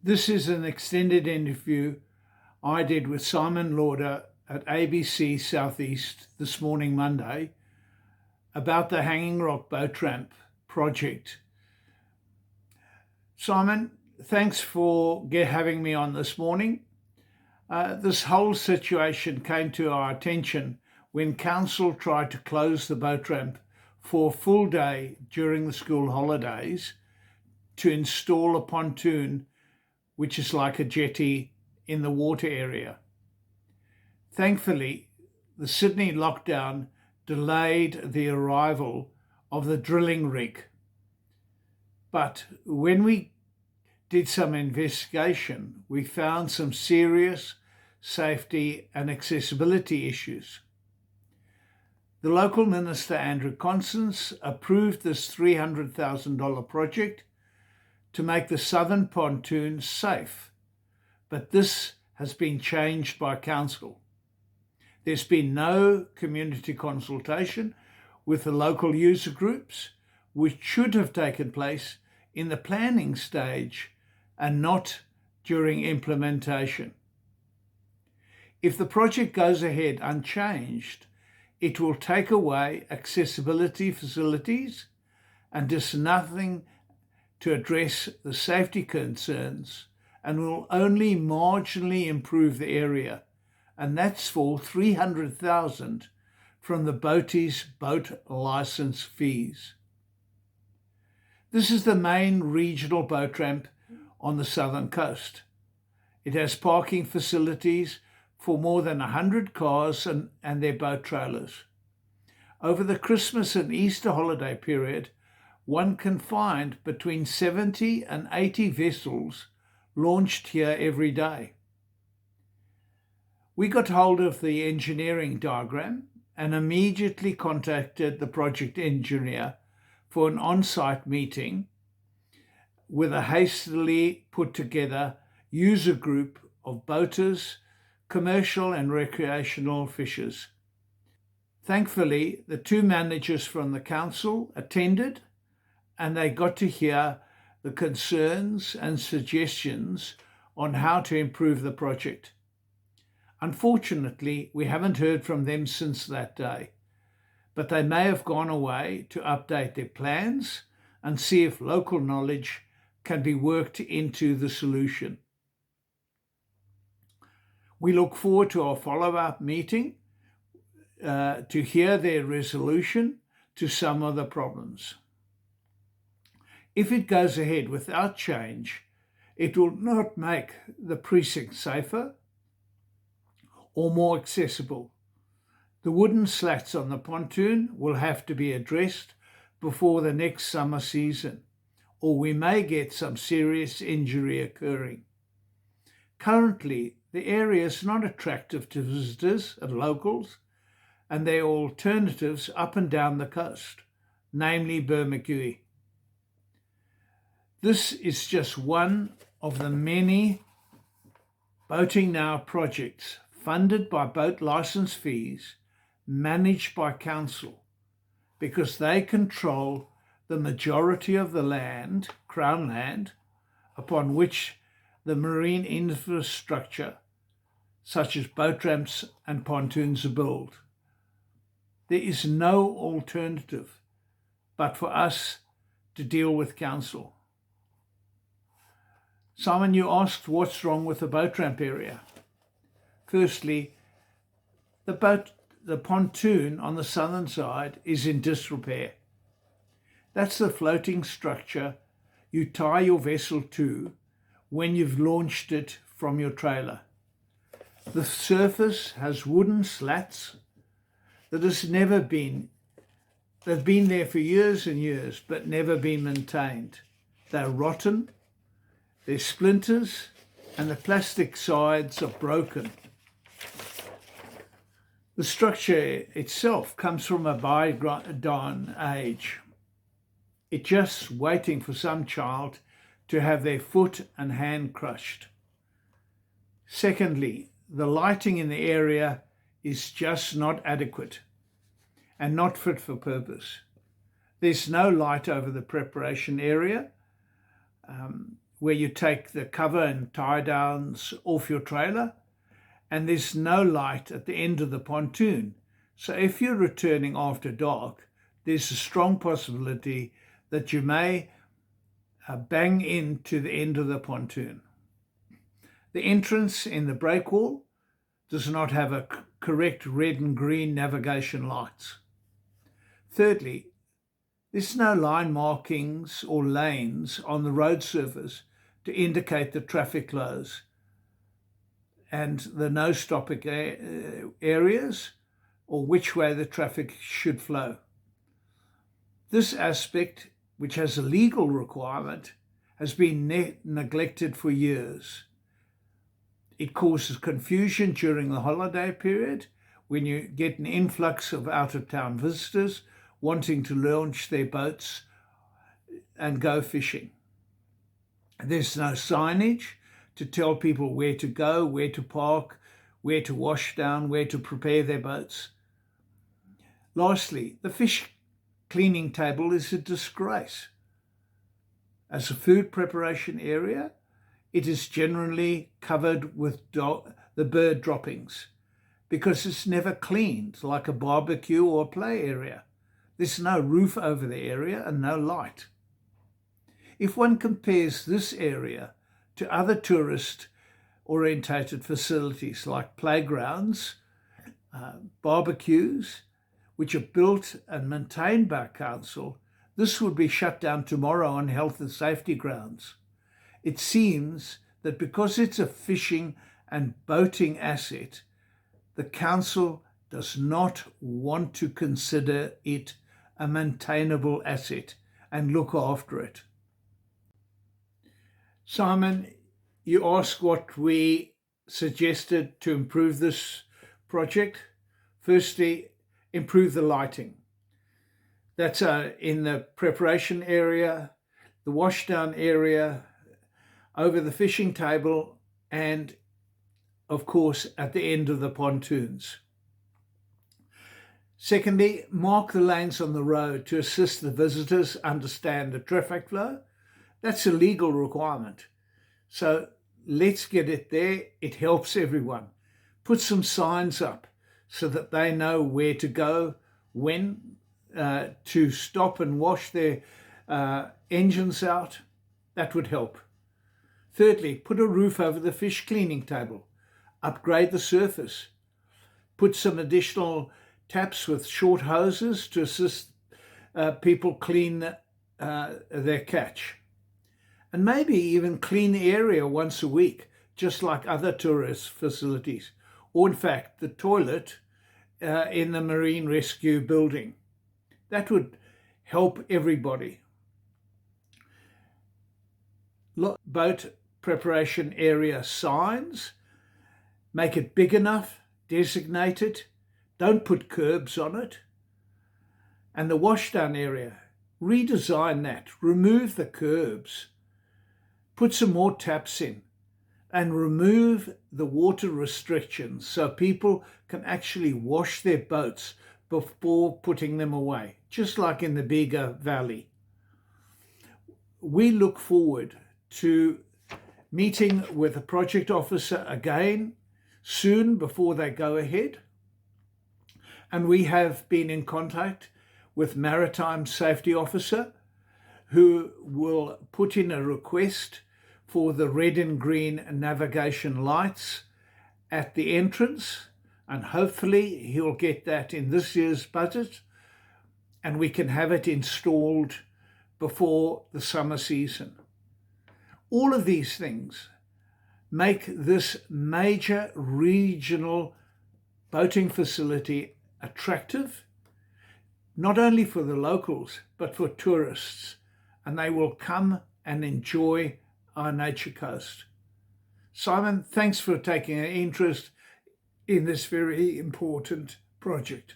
This is an extended interview I did with Simon Lauder at ABC Southeast this morning, Monday, about the Hanging Rock Boat Ramp project. Simon, thanks for having me on this morning. This whole situation came to our attention when Council tried to close the boat ramp for a full day during the school holidays to install a pontoon, which is like a jetty in the water area. Thankfully, the Sydney lockdown delayed the arrival of the drilling rig. But when we did some investigation, we found some serious safety and accessibility issues. The local minister, Andrew Constance, approved this $300,000 project to make the southern pontoon safe, but this has been changed by council. There's been no community consultation with the local user groups, which should have taken place in the planning stage and not during implementation. If the project goes ahead unchanged, it will take away accessibility facilities and does nothing to address the safety concerns and will only marginally improve the area, and that's for $300,000 from the boaties' boat licence fees. This is the main regional boat ramp on the southern coast. It has parking facilities for more than 100 cars and their boat trailers. Over the Christmas and Easter holiday period, one can find between 70 and 80 vessels launched here every day. We got hold of the engineering diagram and immediately contacted the project engineer for an on-site meeting with a hastily put together user group of boaters, commercial and recreational fishers. Thankfully, the two managers from the council attended and they got to hear the concerns and suggestions on how to improve the project. Unfortunately, we haven't heard from them since that day, but they may have gone away to update their plans and see if local knowledge can be worked into the solution. We look forward to our follow-up meeting to hear their resolution to some of the problems. If it goes ahead without change, it will not make the precinct safer or more accessible. The wooden slats on the pontoon will have to be addressed before the next summer season, or we may get some serious injury occurring. Currently, the area is not attractive to visitors and locals, and there are alternatives up and down the coast, namely Bermagui. This is just one of the many Boating Now projects funded by boat licence fees, managed by council, because they control the majority of the land, Crown land, upon which the marine infrastructure, such as boat ramps and pontoons, are built. There is no alternative but for us to deal with council. Simon, you asked what's wrong with the boat ramp area. Firstly, the pontoon on the southern side is in disrepair. That's the floating structure you tie your vessel to when you've launched it from your trailer. The surface has wooden slats that they've been there for years and years, but never been maintained. They're rotten, there's splinters, and the plastic sides are broken. The structure itself comes from a bygone age. It's just waiting for some child to have their foot and hand crushed. Secondly, the lighting in the area is just not adequate and not fit for purpose. There's no light over the preparation area, where you take the cover and tie downs off your trailer, and there's no light at the end of the pontoon. So if you're returning after dark, there's a strong possibility that you may bang into the end of the pontoon. The entrance in the breakwall does not have a correct red and green navigation lights. Thirdly, there's no line markings or lanes on the road surface to indicate the traffic flows and the no stopping areas or which way the traffic should flow. This aspect, which has a legal requirement, has been neglected for years. It causes confusion during the holiday period when you get an influx of out-of-town visitors wanting to launch their boats and go fishing. There's no signage to tell people where to go, where to park, where to wash down, where to prepare their boats. Lastly, the fish cleaning table is a disgrace. As a food preparation area, it is generally covered with the bird droppings because it's never cleaned like a barbecue or a play area. There's no roof over the area and no light. If one compares this area to other tourist-orientated facilities like playgrounds, barbecues, which are built and maintained by council, this would be shut down tomorrow on health and safety grounds. It seems that because it's a fishing and boating asset, the council does not want to consider it a maintainable asset and look after it. Simon, you asked what we suggested to improve this project. Firstly, improve the lighting. That's in the preparation area, the washdown area, over the fishing table, and of course at the end of the pontoons. Secondly, mark the lanes on the road to assist the visitors understand the traffic flow. That's a legal requirement. So let's get it there. It helps everyone. Put some signs up so that they know where to go, when to stop and wash their engines out. That would help. Thirdly, put a roof over the fish cleaning table. Upgrade the surface. Put some additional taps with short hoses to assist people clean their catch. And maybe even clean the area once a week, just like other tourist facilities. Or in fact, the toilet in the Marine Rescue building. That would help everybody. Boat preparation area signs. Make it big enough, designate it. Don't put curbs on it. And the washdown area, redesign that. Remove the curbs. Put some more taps in and remove the water restrictions so people can actually wash their boats before putting them away, just like in the Bega Valley. We look forward to meeting with the project officer again soon before they go ahead. And we have been in contact with Maritime Safety Officer who will put in a request for the red and green navigation lights at the entrance, and hopefully he'll get that in this year's budget and we can have it installed before the summer season. All of these things make this major regional boating facility attractive, not only for the locals, but for tourists, and they will come and enjoy our nature coast. Simon, thanks for taking an interest in this very important project.